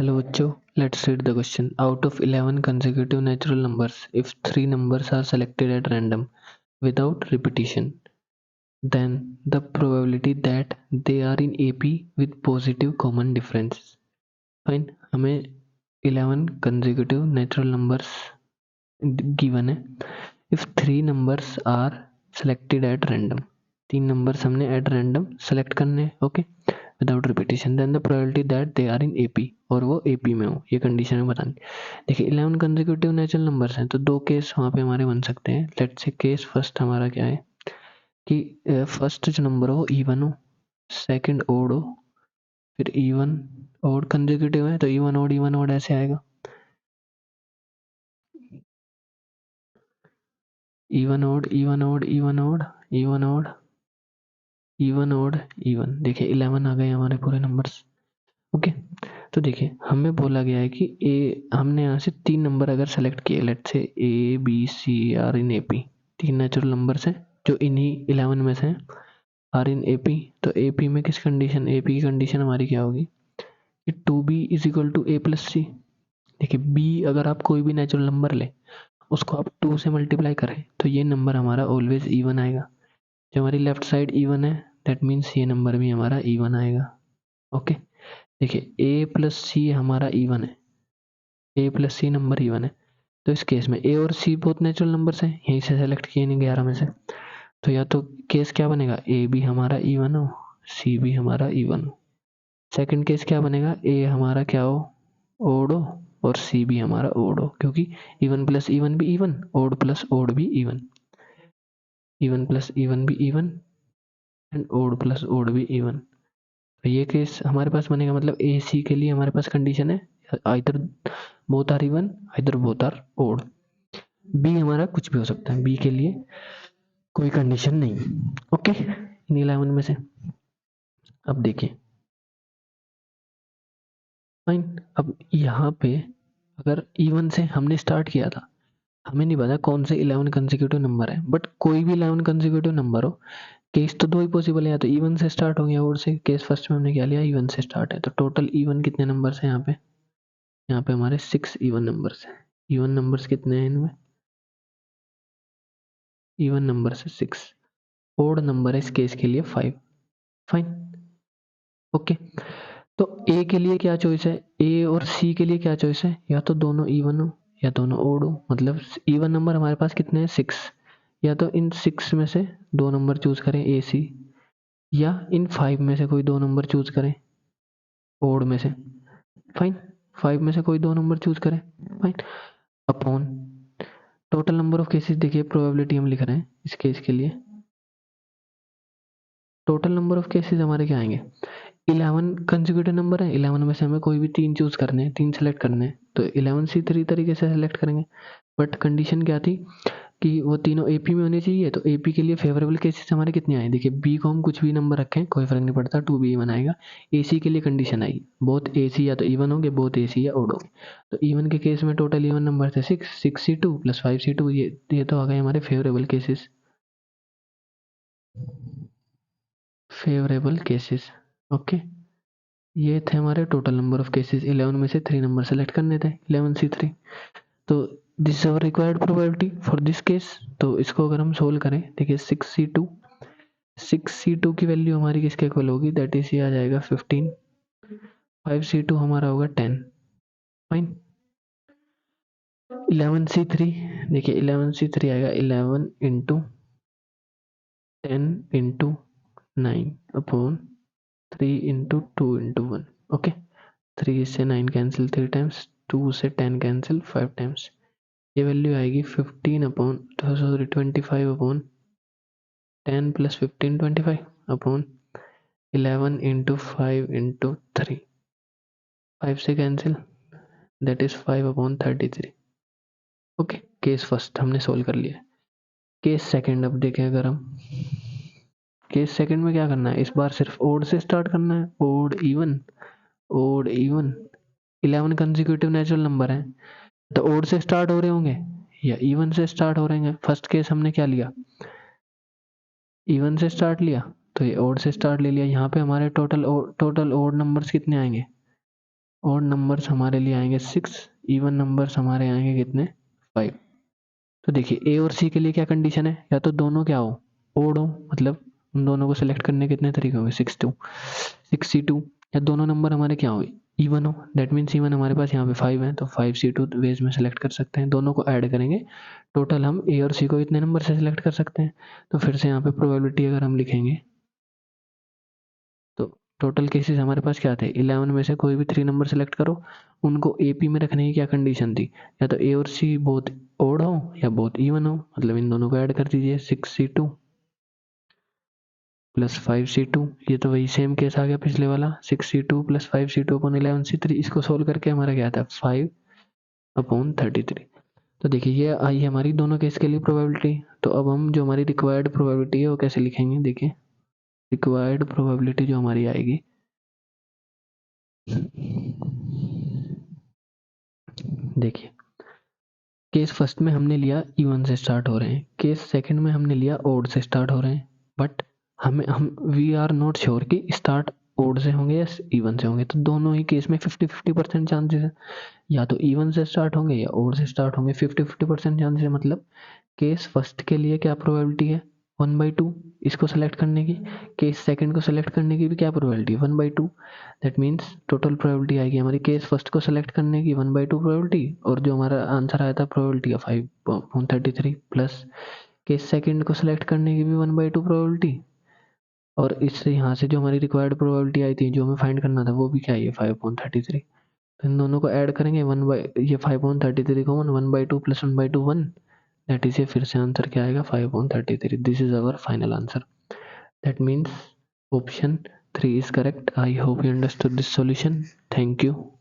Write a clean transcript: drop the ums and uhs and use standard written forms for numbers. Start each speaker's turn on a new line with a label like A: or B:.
A: Hello बच्चों, let's read the question. Out of 11 consecutive natural numbers, if 3 numbers are selected at random without repetition, then the probability that they are in AP with positive common difference. Fine, हमें 11 consecutive natural numbers given है. If 3 numbers are selected at random, 3 numbers हमने at random select करने हैं, okay? Without repetition, then the probability that they are in AP, और वो AP में हो, ये कंडीशन है बतानी. देखिए 11 कंसेक्यूटिव नेचुरल नंबर्स हैं तो दो केस वहाँ पे हमारे बन सकते हैं. लेट्स से केस फर्स्ट हमारा क्या है कि फर्स्ट जो नंबर हो इवन हो, सेकंड ओड हो, फिर इवन ओड कंसेक्यूटिव है तो इवन ओड ऐसे आएगा. Even odd even odd even odd even odd even odd even. देखिए 11 आ गए हमारे पूरे नंबर्स. ओके तो देखिए हमें बोला गया है कि हमने यहाँ से 3 नंबर अगर सेलेक्ट किए, let's say A B C are in AP, 3 natural numbers हैं जो इन्हीं 11 में से हैं, आर इन एपी. तो एपी में किस कंडीशन, एपी की कंडीशन हमारी क्या होगी कि 2b is equal to A plus C. देखिए बी अगर आप कोई भी नेचुरल नंबर ले उसको आप 2 से मल्टीप्लाई करें तो ये नंबर हमारा ऑलवेज इवन आएगा. जो हमारी लेफ्ट साइड इवन है दैट मीन्स ये नंबर भी हमारा इवन आएगा. ओके देखिए ए प्लस सी हमारा इवन है, ए प्लस सी नंबर इवन है. तो इस केस में ए और सी बहुत नेचुरल नंबर्स हैं, यहीं से सेलेक्ट किए नहीं 11 में से. तो या तो केस क्या बनेगा, ए भी हमारा इवन हो, सी भी हमारा इवन हो. सेकंड केस क्या बनेगा, ए हमारा क्या हो, ओड हो, और सी भी हमारा ओड हो, क्योंकि इवन प्लस इवन भी इवन, ओड प्लस ओड भी इवन, इवन प्लस इवन भी even, and odd plus odd भी इवन. तो ये केस हमारे पास बनेगा. मतलब ए सी के लिए हमारे पास कंडीशन है either both are even, either both are odd. B हमारा कुछ भी हो सकता है, बी के लिए कोई कंडीशन नहीं. ओके इन 11 में से. अब देखिए फाइन, अब यहाँ पे अगर इवन से हमने स्टार्ट किया था, हमें नहीं पता कौन से 11 कंसेक्यूटिव नंबर है, बट कोई भी 11 कंसेक्यूटिव नंबर हो, केस तो दो ही पॉसिबल है, या तो इवन से स्टार्ट हो गया और से. केस फर्स्ट में हमने क्या लिया, इवन से स्टार्ट है. तो टोटल इवन कितने नंबर्स हैं यहाँ पे हमारे 6 इवन नंबर्स हैं. इवन नंबर्स कितने हैं इनमें, इवन नंबर से 6, ओड नंबर है इस केस के लिए 5. Fine okay. तो ए के लिए क्या चॉइस है, ए और सी के लिए क्या चॉइस है, या तो दोनों इवन हो या दोनों ओड हो. मतलब इवन नंबर हमारे पास कितने हैं 6, या तो इन 6 में से दो नंबर चूज करें ए सी, या इन 5 में से कोई दो नंबर चूज करें ओड में से. फाइन 5 में से कोई दो नंबर चूज करें. Fine upon total number of cases. देखिए प्रोबेबिलिटी हम लिख रहे हैं इस केस के लिए, टोटल नंबर ऑफ केसेस हमारे क्या आएंगे, 11 कंसेक्यूटिव नंबर है, 11 में से हमें कोई भी 3 चूज करने हैं, 3 सेलेक्ट करने हैं, तो 11 सी 3 तरीके से सेलेक्ट करेंगे. बट कंडीशन क्या थी कि वो तीनों एपी में होने चाहिए. तो एपी के लिए फेवरेबल केसेस हमारे कितने आए, देखिए बी को हम कुछ भी नंबर रखें कोई फर्क नहीं पड़ता, 2 भी इवन आएगा. एसी के लिए कंडीशन आई बोथ एसी या तो इवन होंगे, बोथ एसी या ओड होंगे. तो इवन के केस में टोटल इवन नंबर थे 6c2 प्लस 5c2, ये तो आ गए हमारे favourable cases, favourable cases. Okay ये थे हमारे टोटल नंबर ऑफ केसेस. 11 में से 3 नंबर सेलेक्ट करने थे, 11c3. तो this is our required probability for this case. तो इसको अगर हम सोल्व करें, देखिए 6c2 की वैल्यू हमारी किसके इक्वल होगी, दैट इज ये आ जाएगा 15, 5c2 हमारा होगा 10. फाइन 11c3, देखिए 11c3 आएगा 11 into 10 into 9 upon 3 into 2 into 1. Okay 3 से 9 कैंसिल 3 टाइम्स, 2 से 10 कैंसिल 5 टाइम्स. ये वैल्यू आएगी 15 upon 25 upon 10 plus 15 25 upon 11 into 5 into 3, 5 से cancel that is 5 upon 33. Okay case first हमने सोल्व कर लिया. केस सेकंड अब देखें, अगर हम केस सेकंड में क्या करना है, इस बार सिर्फ ओड से स्टार्ट करना है, odd even, odd even. 11 consecutive natural number है तो ओड से स्टार्ट हो रहे होंगे या इवन से स्टार्ट हो रहे हैं. फर्स्ट केस हमने क्या लिया, इवन से स्टार्ट लिया, तो ये ओड से स्टार्ट ले लिया. यहाँ पे हमारे टोटल ओड नंबर्स कितने आएंगे, ऑड नंबर्स हमारे लिए आएंगे 6, इवन नंबर्स हमारे आएंगे कितने 5। तो देखिए ए और सी के लिए क्या कंडीशन है, या तो दोनों क्या हो ओड हो, मतलब उन दोनों को सिलेक्ट करने के कितने तरीके होंगे 6C2, या दोनों नंबर हमारे क्या हो इवन हो, दैट मीन्स इवन हमारे पास यहाँ पे 5 है तो 5C2 वेज में सेलेक्ट कर सकते हैं। दोनों को ऐड करेंगे टोटल हम ए और सी को इतने नंबर से सिलेक्ट कर सकते हैं। तो फिर से यहाँ पे प्रोबेबिलिटी अगर हम लिखेंगे तो टोटल केसेस हमारे पास क्या थे 11 में से कोई भी 3 नंबर सेलेक्ट करो, उनको एपी में रखने की क्या कंडीशन थी, या तो ए और सी बोथ ओड हो या बोथ इवन हो, मतलब इन दोनों को ऐड कर दीजिए 6C2 प्लस 5C2, ये तो वही सेम केस आ गया पिछले वाला 6C2 plus 5C2 upon 11C3। इसको सोल्व करके हमारा क्या था 5/33। तो देखिए ये आई है हमारी दोनों केस के लिए प्रोबेबिलिटी। तो अब हम जो हमारी रिक्वायर्ड प्रोबेबिलिटी है वो कैसे लिखेंगे, देखिए रिक्वायर्ड प्रोबेबिलिटी जो हमारी आएगी देखिए केस फर्स्ट में हमने लिया इवन से स्टार्ट हो रहे हैं, केस सेकंड में हमने लिया ओड से स्टार्ट हो रहे हैं, बट हम वी आर नॉट श्योर कि स्टार्ट ओड से होंगे या इवन से होंगे। तो दोनों ही केस में 50-50% चांसेस है, या तो इवन से स्टार्ट होंगे या ओड से स्टार्ट होंगे। 50-50% चांसेस मतलब केस फर्स्ट के लिए क्या प्रोबेबिलिटी है 1/2 इसको सेलेक्ट करने की, केस सेकंड को सेलेक्ट करने की भी क्या probability 1/2। That means total probability आएगी हमारी केस फर्स्ट को सेलेक्ट करने की 1/2 प्रोबेबिलिटी, और जो हमारा आंसर आया था प्रोबेबिलिटी का 5/33 प्लस केस सेकंड को सेलेक्ट करने की भी 1/2 प्रोबेबिलिटी, और इससे यहाँ से जो हमारी रिक्वायर्ड प्रोबेबिलिटी आई थी जो हमें फाइंड करना था वो भी क्या है 5/33। तो इन दोनों को ऐड करेंगे ये 5/33 को 1/2 प्लस 1/2 1, दैट इज ये फिर से आंसर क्या आएगा 5/33। This is our final answer. That means option 3 is correct. I hope you understood this solution. Thank you.